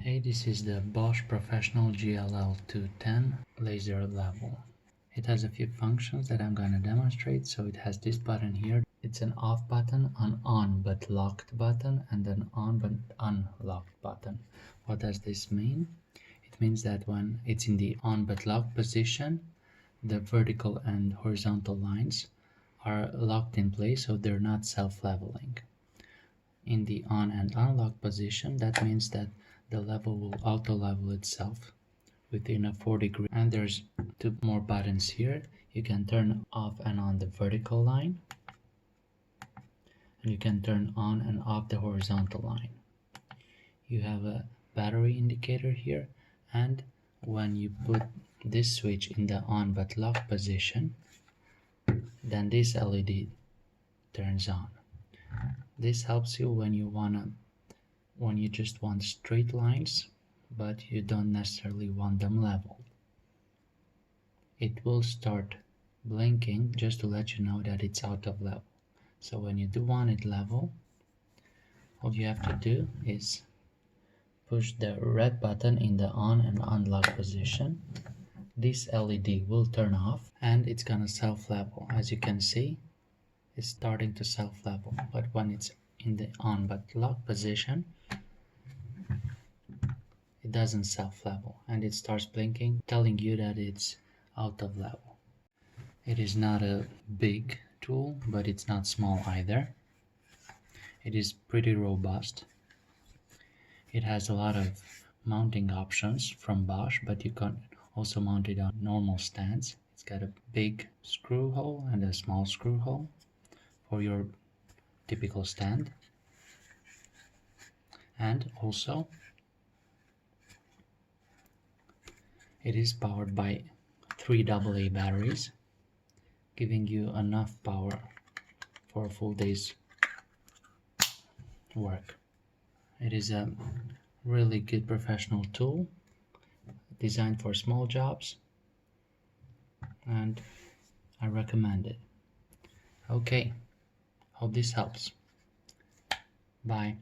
Hey, this is the Bosch Professional GLL210 laser level. It has a few functions that I'm going to demonstrate. So it has this button here. It's an off button, an on but locked button, and an on but unlocked button. What does this mean? It means that when it's in the on but locked position, the vertical and horizontal lines are locked in place, so they're not self-leveling. In the on and unlock position, that means that the level will auto level itself within a 4-degree. And there's two more buttons here. You can turn off and on the vertical line, and you can turn on and off the horizontal line. You have a battery indicator here, and when you put this switch in the on but lock position, then this LED turns on. This helps you when you just want straight lines, but you don't necessarily want them leveled. It will start blinking just to let you know that it's out of level. So when you do want it level, all you have to do is push the red button in the on and unlock position. This LED will turn off and it's gonna self-level. As you can see, it's starting to self-level, but when it's in the on but lock position, it doesn't self-level and it starts blinking, telling you that it's out of level. It is not a big tool, but it's not small either. It is pretty robust. It has a lot of mounting options from Bosch, but you can also mount it on normal stands. It's got a big screw hole and a small screw hole for your typical stand. And also, it is powered by 3 AA batteries, giving you enough power for a full day's work. It is a really good professional tool designed for small jobs, and I recommend it. Okay, hope this helps. Bye.